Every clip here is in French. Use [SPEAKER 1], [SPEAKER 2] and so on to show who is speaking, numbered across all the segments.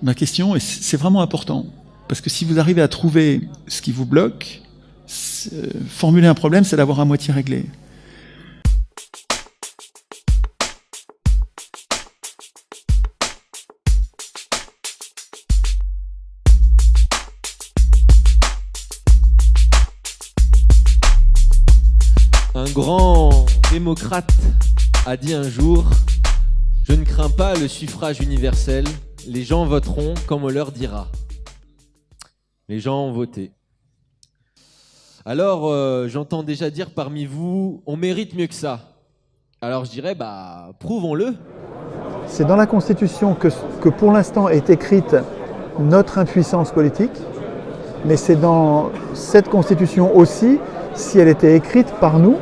[SPEAKER 1] Ma question, et c'est vraiment important, parce que si vous arrivez à trouver ce qui vous bloque, formuler un problème, c'est l'avoir à moitié réglé.
[SPEAKER 2] Un grand démocrate a dit un jour « Je ne crains pas le suffrage universel, les gens voteront comme on leur dira. » Les gens ont voté. Alors, j'entends déjà dire parmi vous « On mérite mieux que ça ». Alors je dirais « Prouvons-le ».
[SPEAKER 3] C'est dans la Constitution que pour l'instant est écrite notre impuissance politique, mais c'est dans cette Constitution aussi, si elle était écrite par nous,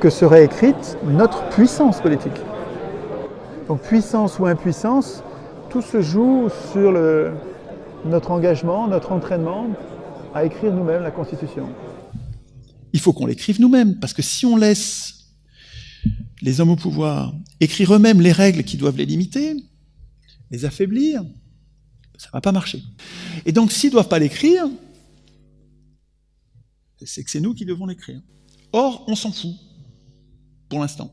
[SPEAKER 3] que serait écrite notre puissance politique. Donc puissance ou impuissance, tout se joue sur notre engagement, notre entraînement à écrire nous-mêmes la Constitution.
[SPEAKER 1] Il faut qu'on l'écrive nous-mêmes, parce que si on laisse les hommes au pouvoir écrire eux-mêmes les règles qui doivent les limiter, les affaiblir, ça ne va pas marcher. Et donc s'ils ne doivent pas l'écrire, c'est que c'est nous qui devons l'écrire. Or, on s'en fout, pour l'instant.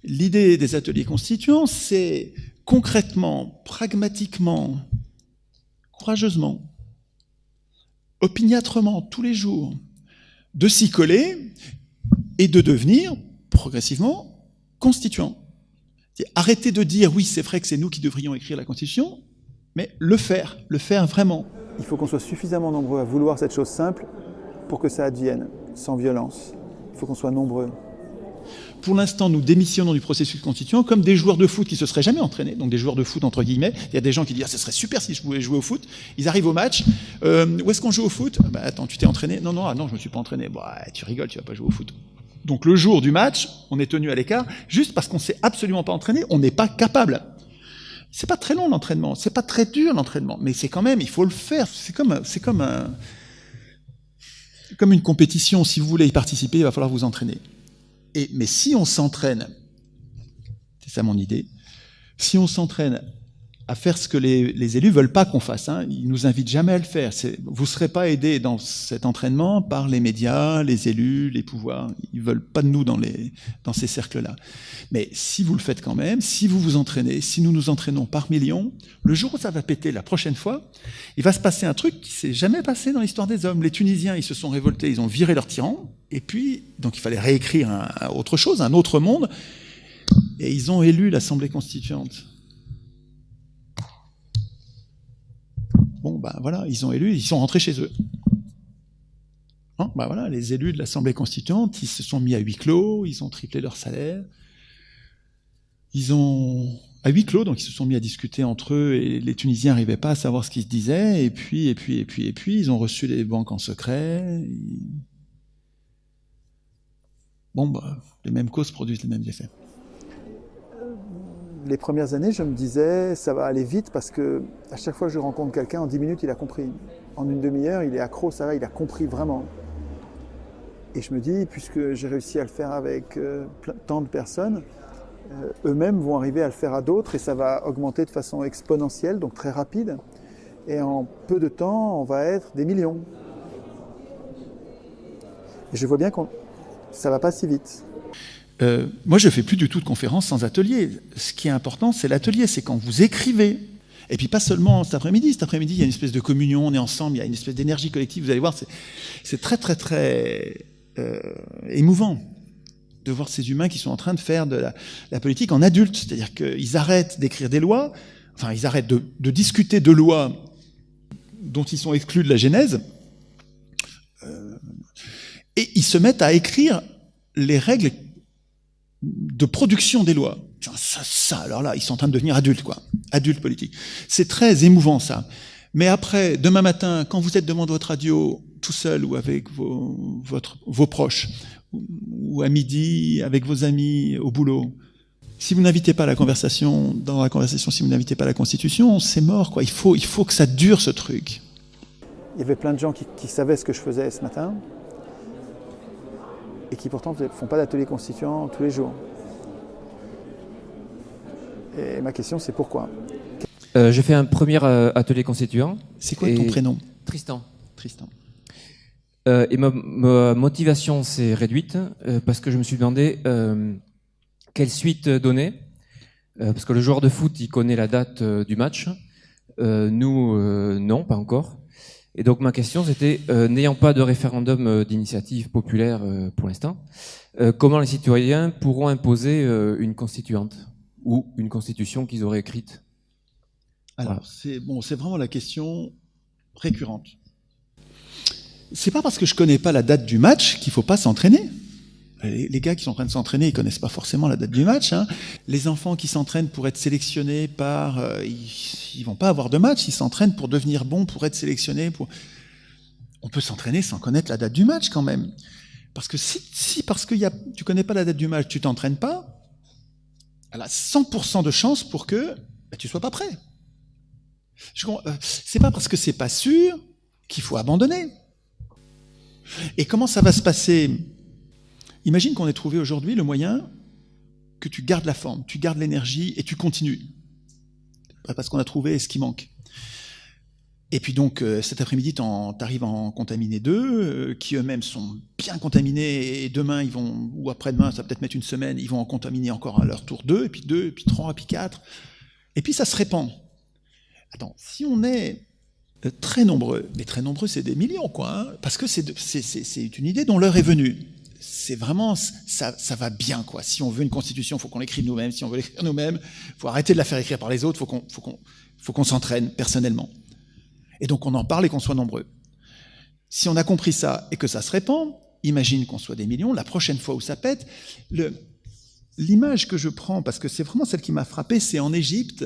[SPEAKER 1] L'idée des ateliers constituants, c'est concrètement, pragmatiquement, courageusement, opiniâtrement, tous les jours, de s'y coller et de devenir, progressivement, constituants. Arrêtez de dire, oui, c'est vrai que c'est nous qui devrions écrire la Constitution, mais le faire vraiment.
[SPEAKER 3] Il faut qu'on soit suffisamment nombreux à vouloir cette chose simple pour que ça advienne, sans violence. Il faut qu'on soit nombreux.
[SPEAKER 1] Pour l'instant, nous démissionnons du processus constituant comme des joueurs de foot qui se seraient jamais entraînés, donc des joueurs de foot entre guillemets. Il y a des gens qui disent « ce serait super si je pouvais jouer au foot ». Ils arrivent au match. Où est-ce qu'on joue au foot ? Attends, tu t'es entraîné ? Non, je me suis pas entraîné. Tu rigoles, tu vas pas jouer au foot. Donc le jour du match, on est tenu à l'écart, juste parce qu'on s'est absolument pas entraîné, on n'est pas capable. C'est pas très long l'entraînement, c'est pas très dur l'entraînement, mais c'est quand même, il faut le faire. C'est comme une compétition. Si vous voulez y participer, il va falloir vous entraîner. Mais si on s'entraîne, c'est ça mon idée, si on s'entraîne à faire ce que les élus veulent pas qu'on fasse, ils nous invitent jamais à le faire. Vous serez pas aidés dans cet entraînement par les médias, les élus, les pouvoirs. Ils veulent pas de nous dans ces cercles-là. Mais si vous le faites quand même, si vous vous entraînez, si nous nous entraînons par millions, le jour où ça va péter la prochaine fois, il va se passer un truc qui s'est jamais passé dans l'histoire des hommes. Les Tunisiens, ils se sont révoltés, ils ont viré leur tyran, et puis, donc il fallait réécrire autre chose, un autre monde, et ils ont élu l'Assemblée constituante. Voilà, ils ont élu, ils sont rentrés chez eux. Voilà, les élus de l'Assemblée constituante, ils se sont mis à huis clos, ils ont triplé leur salaire. À huis clos, donc ils se sont mis à discuter entre eux, et les Tunisiens n'arrivaient pas à savoir ce qu'ils se disaient, et puis, ils ont reçu les banques en secret. Les mêmes causes produisent les mêmes effets.
[SPEAKER 3] Les premières années, je me disais, ça va aller vite parce que à chaque fois que je rencontre quelqu'un, en 10 minutes, il a compris. En une demi-heure, il est accro, ça va, il a compris vraiment. Et je me dis, puisque j'ai réussi à le faire avec tant de personnes, eux-mêmes vont arriver à le faire à d'autres et ça va augmenter de façon exponentielle, donc très rapide. Et en peu de temps, on va être des millions. Et je vois bien que ça va pas si vite.
[SPEAKER 1] Moi, je fais plus du tout de conférences sans atelier. Ce qui est important, c'est l'atelier, c'est quand vous écrivez. Et puis pas seulement cet après-midi. Cet après-midi, il y a une espèce de communion, on est ensemble, il y a une espèce d'énergie collective. Vous allez voir, c'est très, très, très émouvant de voir ces humains qui sont en train de faire de la politique en adulte. C'est-à-dire qu'ils arrêtent d'écrire des lois, enfin, ils arrêtent de discuter de lois dont ils sont exclus de la Genèse, et ils se mettent à écrire les règles de production des lois. Alors là, ils sont en train de devenir adultes, adultes politiques. C'est très émouvant, ça. Mais après, demain matin, quand vous êtes devant votre radio, tout seul ou avec vos proches, ou à midi, avec vos amis, au boulot, si vous n'invitez pas la conversation, dans la conversation, si vous n'invitez pas la Constitution, c'est mort, Il faut que ça dure, ce truc.
[SPEAKER 3] Il y avait plein de gens qui savaient ce que je faisais ce matin. et qui pourtant ne font pas d'ateliers constituants tous les jours. Et ma question, c'est pourquoi?
[SPEAKER 4] J'ai fait un premier atelier constituant.
[SPEAKER 1] C'est quoi ton prénom?
[SPEAKER 4] Tristan.
[SPEAKER 1] Tristan.
[SPEAKER 4] Et ma motivation s'est réduite parce que je me suis demandé quelle suite donner. Parce que le joueur de foot, il connaît la date du match. Nous, non, pas encore. Et donc ma question, c'était, n'ayant pas de référendum d'initiative populaire pour l'instant, comment les citoyens pourront imposer une constituante ou une constitution qu'ils auraient écrite?
[SPEAKER 1] Alors, voilà. C'est vraiment la question récurrente. C'est pas parce que je connais pas la date du match qu'il faut pas s'entraîner. Les gars qui sont en train de s'entraîner, ils connaissent pas forcément la date du match. Hein. Les enfants qui s'entraînent pour être sélectionnés ils vont pas avoir de match. Ils s'entraînent pour devenir bons, pour être sélectionnés. On peut s'entraîner sans connaître la date du match quand même. Parce que si parce que tu connais pas la date du match, tu t'entraînes pas, elle a 100% de chance pour que tu sois pas prêt. C'est pas parce que c'est pas sûr qu'il faut abandonner. Et comment ça va se passer? Imagine qu'on ait trouvé aujourd'hui le moyen que tu gardes la forme, tu gardes l'énergie et tu continues. Parce qu'on a trouvé ce qui manque. Et puis donc, cet après-midi, t'arrives à en contaminer 2, qui eux-mêmes sont bien contaminés, et demain, ou après-demain, ça va peut-être mettre une semaine, ils vont en contaminer encore à leur tour 2, et puis 3, et puis 4. Et puis ça se répand. Attends, si on est très nombreux, mais très nombreux, c'est des millions, quoi, hein, parce que c'est une idée dont l'heure est venue. C'est vraiment, ça va bien, quoi. Si on veut une constitution, il faut qu'on l'écrive nous-mêmes. Si on veut l'écrire nous-mêmes, il faut arrêter de la faire écrire par les autres, il faut qu'on s'entraîne personnellement. Et donc on en parle et qu'on soit nombreux. Si on a compris ça et que ça se répand, imagine qu'on soit des millions, la prochaine fois où ça pète, l'image que je prends, parce que c'est vraiment celle qui m'a frappé, c'est en Égypte,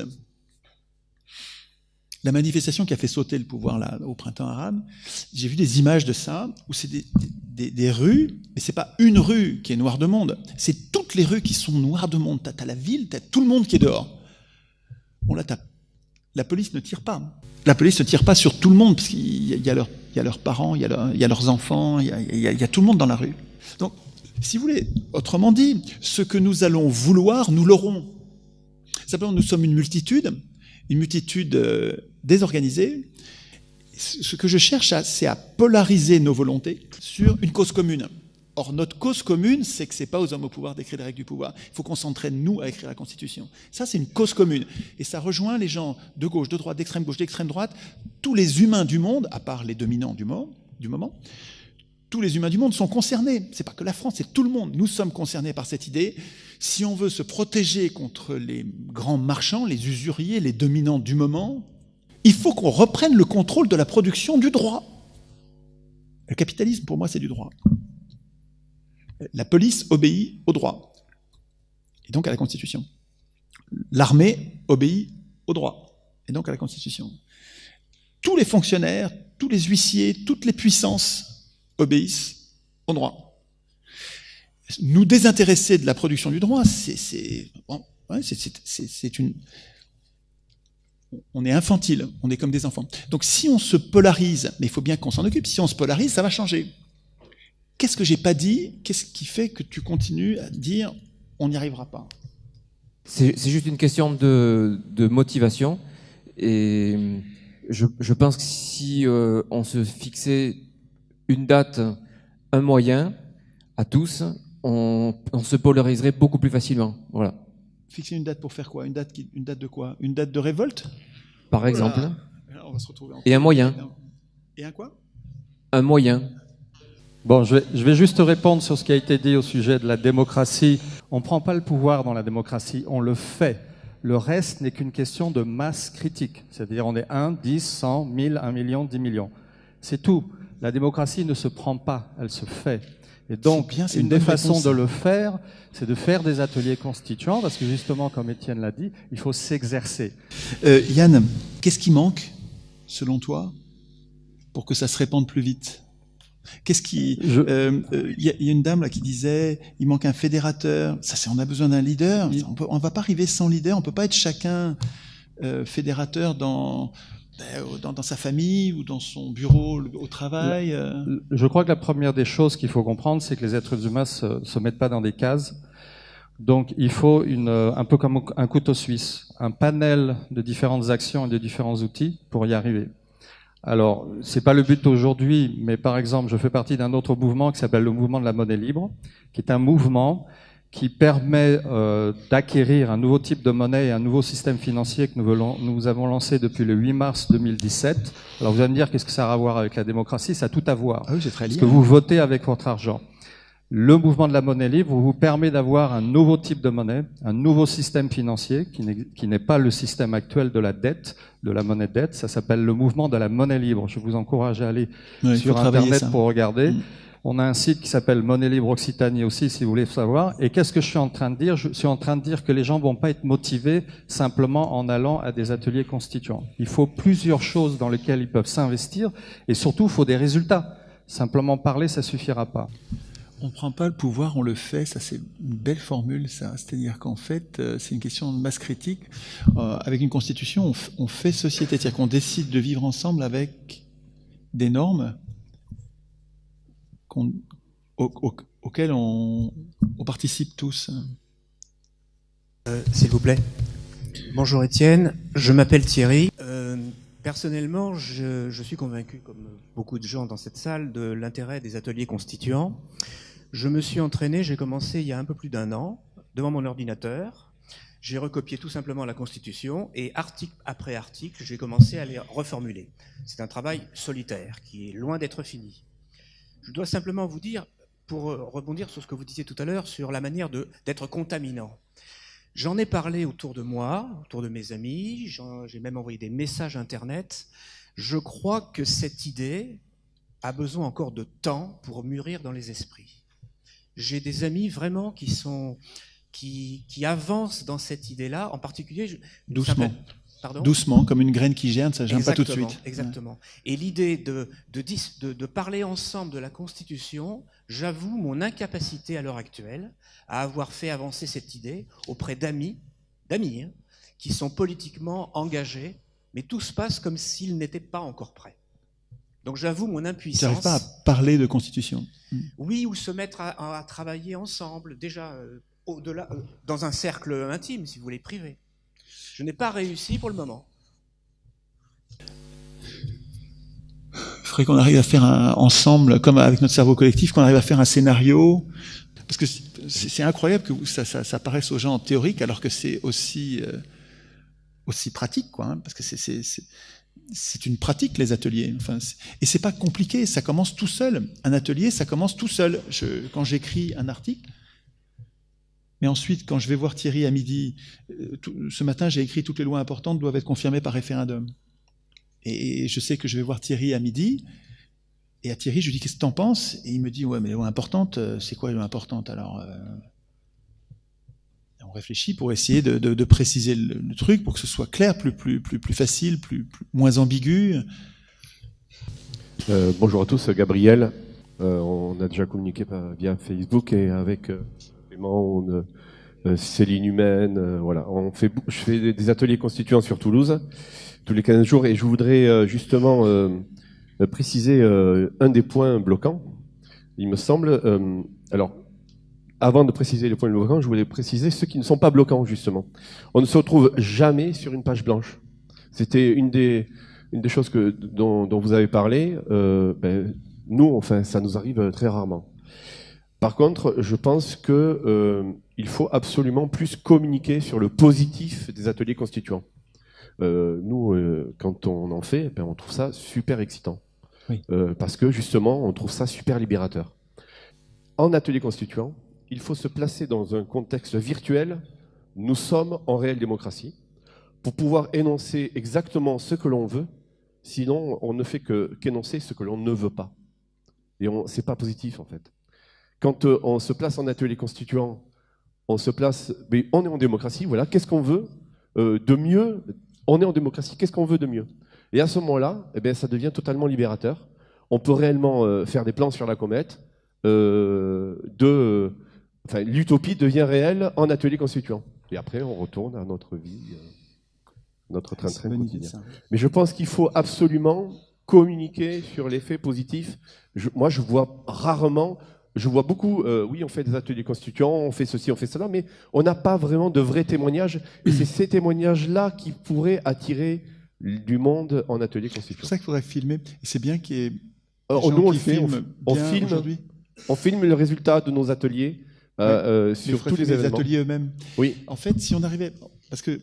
[SPEAKER 1] la manifestation qui a fait sauter le pouvoir là, au printemps arabe. J'ai vu des images de ça, où c'est des rues, mais c'est pas une rue qui est noire de monde, c'est toutes les rues qui sont noires de monde. T'as la ville, t'as tout le monde qui est dehors. Bon là, la police ne tire pas. La police ne tire pas sur tout le monde, parce qu'il y a leurs parents, il y a leurs enfants, il y a tout le monde dans la rue. Donc, si vous voulez, autrement dit, ce que nous allons vouloir, nous l'aurons. Simplement, nous sommes une multitude désorganisée. Ce que je cherche, c'est à polariser nos volontés sur une cause commune. Or, notre cause commune, c'est que c'est pas aux hommes au pouvoir d'écrire les règles du pouvoir. Il faut qu'on s'entraîne, nous, à écrire la Constitution. Ça, c'est une cause commune. Et ça rejoint les gens de gauche, de droite, d'extrême gauche, d'extrême droite, tous les humains du monde, à part les dominants du moment, tous les humains du monde sont concernés. C'est pas que la France, c'est tout le monde. Nous sommes concernés par cette idée. Si on veut se protéger contre les grands marchands, les usuriers, les dominants du moment, il faut qu'on reprenne le contrôle de la production du droit. Le capitalisme, pour moi, c'est du droit. La police obéit au droit, et donc à la Constitution. L'armée obéit au droit, et donc à la Constitution. Tous les fonctionnaires, tous les huissiers, toutes les puissances obéissent au droit. Nous désintéresser de la production du droit, on est infantile, on est comme des enfants. Donc si on se polarise, mais il faut bien qu'on s'en occupe, si on se polarise, ça va changer. Qu'est-ce que j'ai pas dit? Qu'est-ce qui fait que tu continues à dire on n'y arrivera pas?
[SPEAKER 4] C'est juste une question de motivation. Et je pense que si on se fixait une date, un moyen à tous, on se polariserait beaucoup plus facilement. Voilà.
[SPEAKER 1] Fixer une date pour faire quoi? Une date de quoi? Une date de révolte?
[SPEAKER 4] Par exemple.
[SPEAKER 1] Voilà. On va se retrouver
[SPEAKER 4] Et un moyen.
[SPEAKER 1] Et un quoi?
[SPEAKER 4] Un moyen.
[SPEAKER 5] Bon, je vais juste répondre sur ce qui a été dit au sujet de la démocratie. On ne prend pas le pouvoir dans la démocratie, on le fait. Le reste n'est qu'une question de masse critique. C'est-à-dire on est 1, 10, 100, 1000, 1 million, 10 millions. C'est tout. La démocratie ne se prend pas, elle se fait. Et donc, une des façons de le faire, c'est de faire des ateliers constituants, parce que justement, comme Étienne l'a dit, il faut s'exercer.
[SPEAKER 1] Yann, qu'est-ce qui manque, selon toi, pour que ça se répande plus vite? Qu'est-ce qui... Il y a une dame là qui disait, il manque un fédérateur. On a besoin d'un leader. On va pas arriver sans leader. On peut pas être chacun fédérateur dans dans sa famille ou dans son bureau, au travail.
[SPEAKER 5] Je crois que la première des choses qu'il faut comprendre, c'est que les êtres humains se mettent pas dans des cases. Donc il faut un peu comme un couteau suisse, un panel de différentes actions et de différents outils pour y arriver. Alors, c'est pas le but aujourd'hui, mais par exemple, je fais partie d'un autre mouvement qui s'appelle le mouvement de la monnaie libre, qui est un mouvement qui permet d'acquérir un nouveau type de monnaie et un nouveau système financier que nous avons lancé depuis le 8 mars 2017. Alors vous allez me dire, qu'est-ce que ça a à voir avec la démocratie? Ça a tout à voir.
[SPEAKER 1] Ah oui, c'est très lié.
[SPEAKER 5] Parce que vous votez avec votre argent. Le mouvement de la monnaie libre vous permet d'avoir un nouveau type de monnaie, un nouveau système financier qui n'est pas le système actuel de la dette, de la monnaie de dette. Ça s'appelle le mouvement de la monnaie libre. Je vous encourage à aller sur Internet pour regarder. On a un site qui s'appelle Monnaie Libre Occitanie aussi, si vous voulez savoir. Et qu'est-ce que je suis en train de dire? Je suis en train de dire que les gens vont pas être motivés simplement en allant à des ateliers constituants. Il faut plusieurs choses dans lesquelles ils peuvent s'investir et surtout, il faut des résultats. Simplement parler, ça suffira pas.
[SPEAKER 1] On ne prend pas le pouvoir, on le fait. Ça, c'est une belle formule, ça. C'est-à-dire qu'en fait, c'est une question de masse critique. Avec une constitution, on fait société. C'est-à-dire qu'on décide de vivre ensemble avec des normes auxquelles on participe tous.
[SPEAKER 6] S'il vous plaît. Bonjour Étienne, je m'appelle Thierry. Personnellement, je suis convaincu, comme beaucoup de gens dans cette salle, de l'intérêt des ateliers constituants. Je me suis entraîné, j'ai commencé il y a un peu plus d'1 an, devant mon ordinateur. J'ai recopié tout simplement la Constitution et article après article, j'ai commencé à les reformuler. C'est un travail solitaire qui est loin d'être fini. Je dois simplement vous dire, pour rebondir sur ce que vous disiez tout à l'heure, sur la manière d'être contaminant. J'en ai parlé autour de moi, autour de mes amis, j'ai même envoyé des messages Internet. Je crois que cette idée a besoin encore de temps pour mûrir dans les esprits. J'ai des amis vraiment qui avancent dans cette idée-là, en particulier...
[SPEAKER 1] Doucement.
[SPEAKER 6] Pardon ?
[SPEAKER 1] Doucement, comme une graine qui germe, ça ne germe pas tout de suite.
[SPEAKER 6] Exactement. Et l'idée de parler ensemble de la Constitution, j'avoue mon incapacité à l'heure actuelle à avoir fait avancer cette idée auprès d'amis, qui sont politiquement engagés, mais tout se passe comme s'ils n'étaient pas encore prêts. Donc j'avoue mon impuissance.
[SPEAKER 1] Tu n'arrives pas à parler de Constitution.
[SPEAKER 6] Oui, ou se mettre à travailler ensemble, déjà au-delà, dans un cercle intime, si vous voulez, privé. Je n'ai pas réussi pour le moment.
[SPEAKER 1] Il faudrait qu'on arrive à faire ensemble, comme avec notre cerveau collectif, qu'on arrive à faire un scénario. Parce que c'est incroyable que ça paraisse aux gens théorique, alors que c'est aussi pratique, quoi. Hein, parce que c'est une pratique, les ateliers. Enfin, et c'est pas compliqué, ça commence tout seul. Un atelier, ça commence tout seul. Quand j'écris un article, mais ensuite, quand je vais voir Thierry à midi, ce matin, j'ai écrit toutes les lois importantes doivent être confirmées par référendum. Et je sais que je vais voir Thierry à midi, et à Thierry, je lui dis, qu'est-ce que t'en penses? Et il me dit, ouais, mais les lois importantes, c'est quoi les lois importantes? Alors, on réfléchit pour essayer de préciser le truc, pour que ce soit clair, plus facile, moins ambigu.
[SPEAKER 7] Bonjour à tous, Gabriel. On a déjà communiqué via Facebook et avec Céline Humaine, voilà. Je fais des ateliers constituants sur Toulouse tous les 15 jours et je voudrais justement préciser un des points bloquants, il me semble. Alors, avant de préciser les points bloquants, je voulais préciser ceux qui ne sont pas bloquants, justement. On ne se retrouve jamais sur une page blanche. C'était une des choses dont vous avez parlé. Nous, enfin, ça nous arrive très rarement. Par contre, je pense qu'il faut absolument plus communiquer sur le positif des ateliers constituants. Nous, quand on en fait, on trouve ça super excitant. Oui. Parce que justement, on trouve ça super libérateur. En atelier constituant, il faut se placer dans un contexte virtuel. Nous sommes en réelle démocratie pour pouvoir énoncer exactement ce que l'on veut. Sinon, on ne fait qu'énoncer ce que l'on ne veut pas. Et c'est pas positif, en fait. Quand on se place en atelier constituant, on est en démocratie, voilà, qu'est-ce qu'on veut de mieux? On est en démocratie, qu'est-ce qu'on veut de mieux? Et à ce moment-là, ça devient totalement libérateur. On peut réellement faire des plans sur la comète. L'utopie devient réelle en atelier constituant. Et après, on retourne à notre vie notre
[SPEAKER 1] C'est
[SPEAKER 7] train-train
[SPEAKER 1] une bonne idée,
[SPEAKER 7] quotidien.
[SPEAKER 1] ça.
[SPEAKER 7] Mais je pense qu'il faut absolument communiquer sur l'effet positif. Moi, je vois rarement, je vois beaucoup, oui, on fait des ateliers constituants, on fait ceci, on fait cela, mais on n'a pas vraiment de vrais témoignages. Et c'est ces témoignages-là qui pourraient attirer du monde en atelier
[SPEAKER 1] C'est pour
[SPEAKER 7] constituant.
[SPEAKER 1] ça qu'il faudrait filmer. Et c'est bien qu'il y ait des
[SPEAKER 7] Alors,
[SPEAKER 1] gens
[SPEAKER 7] nous, on
[SPEAKER 1] qui
[SPEAKER 7] le fait,
[SPEAKER 1] filment
[SPEAKER 7] on
[SPEAKER 1] bien
[SPEAKER 7] filme,
[SPEAKER 1] aujourd'hui.
[SPEAKER 7] on filme le résultat de nos ateliers
[SPEAKER 1] Mais
[SPEAKER 7] sur
[SPEAKER 1] faudrait
[SPEAKER 7] tous les
[SPEAKER 1] filmer
[SPEAKER 7] événements.
[SPEAKER 1] ateliers eux-mêmes.
[SPEAKER 7] Oui,
[SPEAKER 1] En fait, si on arrivait, parce que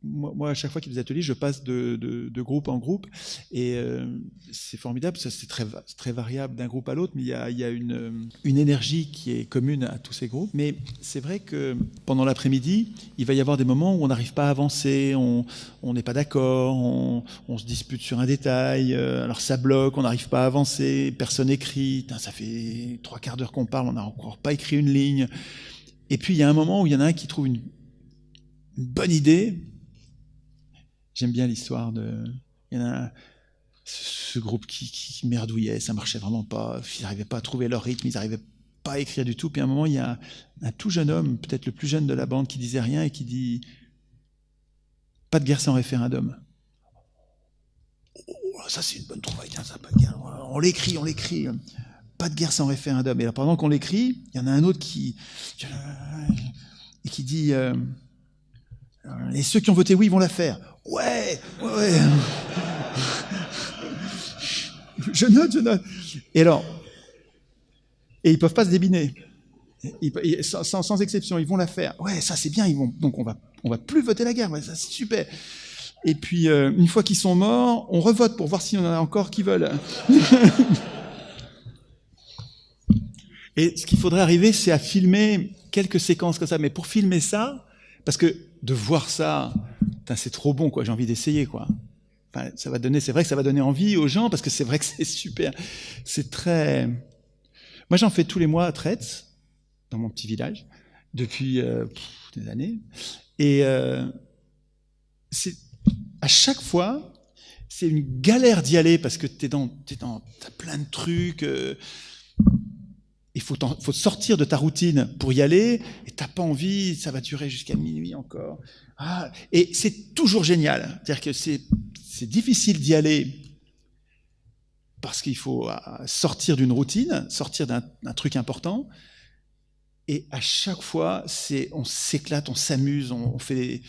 [SPEAKER 1] moi, à chaque fois qu'il y a des ateliers, je passe de groupe en groupe, et c'est formidable. Ça, c'est très variable d'un groupe à l'autre, mais il y a une énergie qui est commune à tous ces groupes. Mais c'est vrai que pendant l'après-midi, il va y avoir des moments où on n'arrive pas à avancer, on n'est pas d'accord, on se dispute sur un détail, alors ça bloque, on n'arrive pas à avancer, personne écrit. Putain, ça fait 3/4 d'heure qu'on parle, on n'a encore pas écrit une ligne. Et puis il y a un moment où il y en a un qui trouve une bonne idée. J'aime bien l'histoire de... Il y en a ce groupe qui merdouillait, ça marchait vraiment pas, ils n'arrivaient pas à trouver leur rythme, ils n'arrivaient pas à écrire du tout. Puis à un moment, il y a un tout jeune homme, peut-être le plus jeune de la bande, qui disait rien et qui dit « Pas de guerre sans référendum ». Oh, ça c'est une bonne trouvaille, tiens, ça, pas de guerre. On l'écrit. Pas de guerre sans référendum. Et là, pendant qu'on l'écrit, il y en a un autre qui dit et ceux qui ont voté oui vont la faire. Ouais. Je note. Et alors, ils peuvent pas se débiner. Sans exception, ils vont la faire. Ouais, ça c'est bien. Donc on va plus voter la guerre. Ouais, ça c'est super. Et puis une fois qu'ils sont morts, on revote pour voir s'il y en a encore qui veulent. Et ce qu'il faudrait arriver, c'est à filmer quelques séquences comme ça. Mais pour filmer ça, parce que de voir ça, c'est trop bon, quoi. J'ai envie d'essayer, quoi. Enfin, c'est vrai que ça va donner envie aux gens, parce que c'est vrai que c'est super. C'est très. Moi, j'en fais tous les mois à Traite, dans mon petit village, depuis des années. Et c'est à chaque fois, c'est une galère d'y aller parce que t'as plein de trucs. Il faut sortir de ta routine pour y aller, et t'as pas envie, ça va durer jusqu'à minuit encore. Et c'est toujours génial. C'est-à-dire que c'est difficile d'y aller parce qu'il faut sortir d'une routine, sortir d'un truc important. Et à chaque fois, on s'éclate, on s'amuse, on fait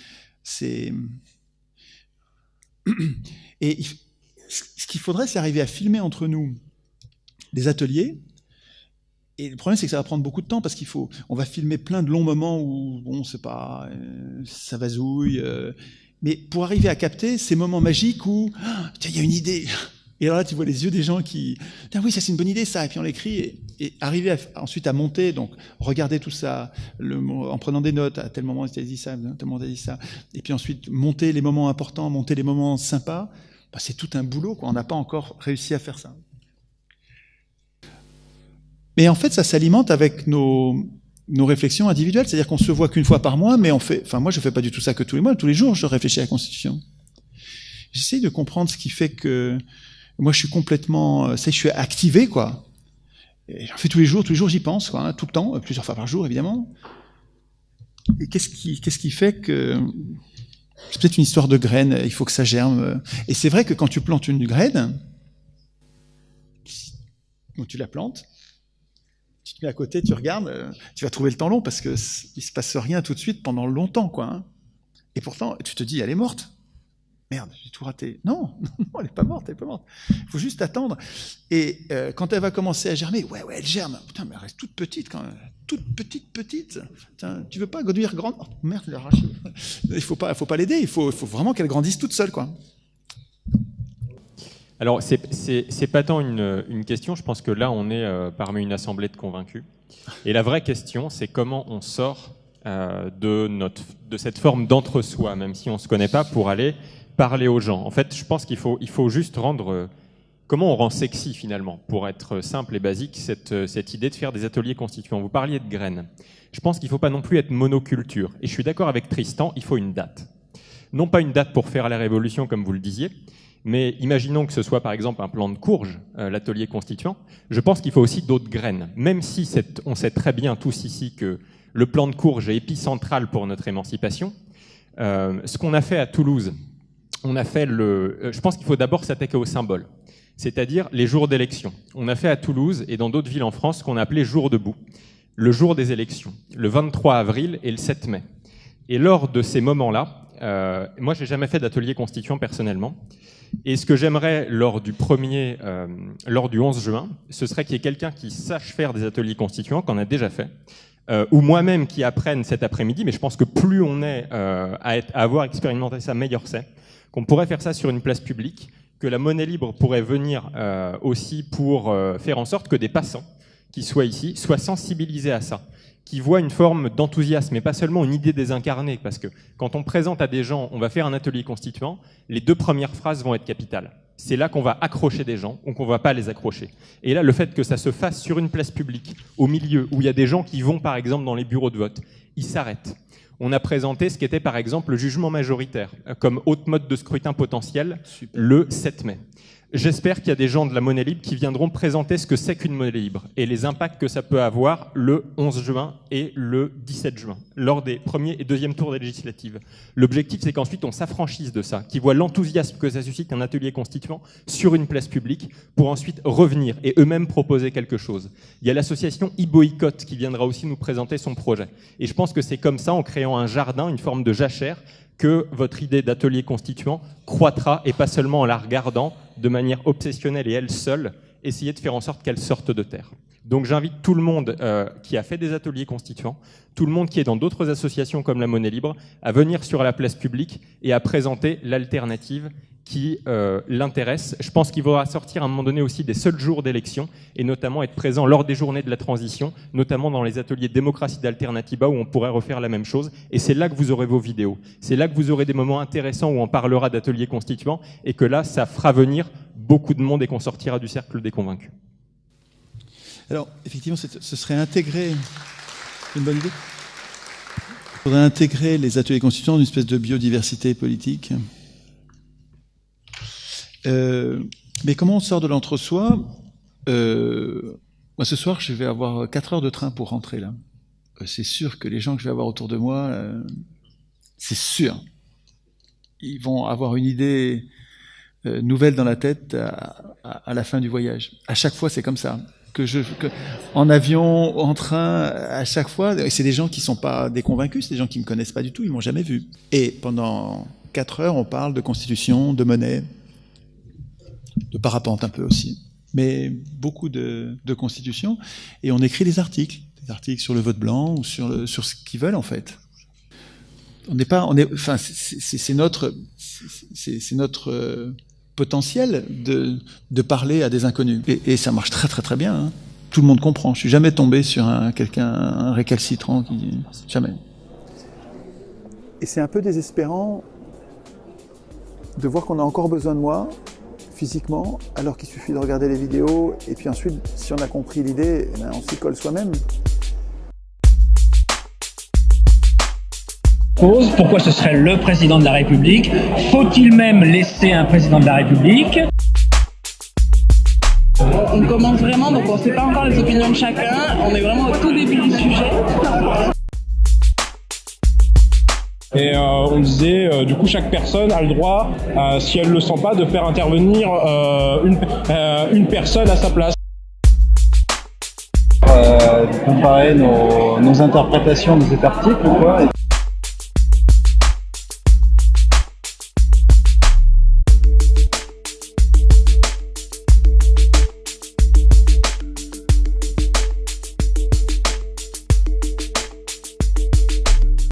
[SPEAKER 1] Et ce qu'il faudrait, c'est arriver à filmer entre nous des ateliers. Et le problème, c'est que ça va prendre beaucoup de temps parce on va filmer plein de longs moments où, bon, c'est pas, ça vasouille. Mais pour arriver à capter ces moments magiques où, tiens, il y a une idée. Et alors là, tu vois les yeux des gens qui, tiens, oui, ça c'est une bonne idée, ça. Et puis on l'écrit et arriver ensuite à monter, donc regarder tout ça, en prenant des notes. À tel moment, tu as dit ça, à tel moment, tu as dit ça. Et puis ensuite, monter les moments importants, monter les moments sympas. Bah, c'est tout un boulot, quoi. On n'a pas encore réussi à faire ça. Mais en fait, ça s'alimente avec nos réflexions individuelles. C'est-à-dire qu'on se voit qu'une fois par mois, mais moi, je fais pas du tout ça que tous les mois. Tous les jours, je réfléchis à la Constitution. J'essaye de comprendre ce qui fait que moi, je suis complètement, je suis activé, quoi. Et j'en fais tous les jours j'y pense, quoi, hein, tout le temps, plusieurs fois par jour, évidemment. Et qu'est-ce qui fait que c'est peut-être une histoire de graines, il faut que ça germe. Et c'est vrai que quand tu plantes une graine, donc tu la plantes, tu te mets à côté, tu regardes, tu vas trouver le temps long parce que il se passe rien tout de suite pendant longtemps, quoi. Hein. Et pourtant, tu te dis, elle est morte. Merde, j'ai tout raté. Non, elle n'est pas morte, Il faut juste attendre. Et quand elle va commencer à germer, ouais, elle germe. Putain, mais elle reste toute petite quand même. Toute petite. Putain, tu veux pas devenir grande? Oh, merde, je l'ai arrachée. Il faut pas l'aider, il faut vraiment qu'elle grandisse toute seule, quoi.
[SPEAKER 8] Alors, c'est pas tant une question, je pense que là, on est parmi une assemblée de convaincus. Et la vraie question, c'est comment on sort de cette forme d'entre-soi, même si on ne se connaît pas, pour aller parler aux gens. En fait, je pense qu'il faut juste rendre... Comment on rend sexy, finalement, pour être simple et basique, cette idée de faire des ateliers constituants. Vous parliez de graines. Je pense qu'il ne faut pas non plus être monoculture. Et je suis d'accord avec Tristan, il faut une date. Non pas une date pour faire la révolution, comme vous le disiez, mais imaginons que ce soit par exemple un plan de courge, l'atelier constituant, je pense qu'il faut aussi d'autres graines. Même si on sait très bien tous ici que le plan de courge est épicentral pour notre émancipation, Ce qu'on a fait à Toulouse, on a fait je pense qu'il faut d'abord s'attaquer au symbole, c'est-à-dire les jours d'élection. On a fait à Toulouse et dans d'autres villes en France ce qu'on a appelé jour debout, le jour des élections, le 23 avril et le 7 mai. Et lors de ces moments-là, moi j'ai jamais fait d'atelier constituant personnellement, et ce que j'aimerais lors du 11 juin, ce serait qu'il y ait quelqu'un qui sache faire des ateliers constituants, qu'on a déjà fait, ou moi-même qui apprenne cet après-midi, mais je pense que plus on est à avoir expérimenté ça, meilleur c'est, qu'on pourrait faire ça sur une place publique, que la monnaie libre pourrait venir aussi pour faire en sorte que des passants qui soient ici soient sensibilisés à ça, qui voient une forme d'enthousiasme, et pas seulement une idée désincarnée, parce que quand on présente à des gens, on va faire un atelier constituant, les 2 premières phrases vont être capitales. C'est là qu'on va accrocher des gens, ou qu'on va pas les accrocher. Et là, le fait que ça se fasse sur une place publique, au milieu, où il y a des gens qui vont, par exemple, dans les bureaux de vote, ils s'arrêtent. On a présenté ce qu'était, par exemple, le jugement majoritaire, comme haute mode de scrutin potentiel, le 7 mai. J'espère qu'il y a des gens de la monnaie libre qui viendront présenter ce que c'est qu'une monnaie libre et les impacts que ça peut avoir le 11 juin et le 17 juin, lors des premiers et deuxièmes tours des législatives. L'objectif, c'est qu'ensuite on s'affranchisse de ça, qu'ils voient l'enthousiasme que ça suscite un atelier constituant sur une place publique pour ensuite revenir et eux-mêmes proposer quelque chose. Il y a l'association e-boycott qui viendra aussi nous présenter son projet. Et je pense que c'est comme ça, en créant un jardin, une forme de jachère, que votre idée d'atelier constituant croîtra, et pas seulement en la regardant de manière obsessionnelle et elle seule, essayer de faire en sorte qu'elle sorte de terre. Donc j'invite tout le monde qui a fait des ateliers constituants, tout le monde qui est dans d'autres associations comme la Monnaie Libre, à venir sur la place publique et à présenter l'alternative qui l'intéresse. Je pense qu'il faudra sortir à un moment donné aussi des seuls jours d'élection et notamment être présent lors des journées de la transition, notamment dans les ateliers démocratie d'Alternativa où on pourrait refaire la même chose. Et c'est là que vous aurez vos vidéos. C'est là que vous aurez des moments intéressants où on parlera d'ateliers constituants et que là, ça fera venir beaucoup de monde et qu'on sortira du cercle des convaincus.
[SPEAKER 1] Alors, effectivement, ce serait intégrer... C'est une bonne idée. Il faudrait intégrer les ateliers constituants dans une espèce de biodiversité politique. Mais comment on sort de l'entre-soi ? Moi, ce soir, je vais avoir 4 heures de train pour rentrer là. C'est sûr que les gens que je vais avoir autour de moi, c'est sûr, ils vont avoir une idée nouvelle dans la tête à la fin du voyage. À chaque fois, c'est comme ça. En avion, en train, à chaque fois, et c'est des gens qui sont pas des convaincus, c'est des gens qui me connaissent pas du tout, ils m'ont jamais vu. Et pendant 4 heures, on parle de constitution, de monnaie, de parapente un peu aussi, mais beaucoup de constitutions, et on écrit des articles sur le vote blanc ou sur ce qu'ils veulent en fait. C'est notre potentiel de parler à des inconnus, et ça marche très très très bien. Hein. Tout le monde comprend. Je suis jamais tombé sur un récalcitrant qui dit jamais. Et c'est un peu désespérant de voir qu'on a encore besoin de moi physiquement, alors qu'il suffit de regarder les vidéos, et puis ensuite, si on a compris l'idée, on s'y colle soi-même.
[SPEAKER 9] Pourquoi ce serait le président de la République? Faut-il même laisser un président de la République?
[SPEAKER 10] On commence vraiment, donc on ne sait pas encore les opinions de chacun, on est vraiment au tout début du sujet.
[SPEAKER 9] Et on disait, du coup, chaque personne a le droit, si elle ne le sent pas, de faire intervenir une personne à sa place.
[SPEAKER 3] Comparer nos interprétations de cet article, quoi.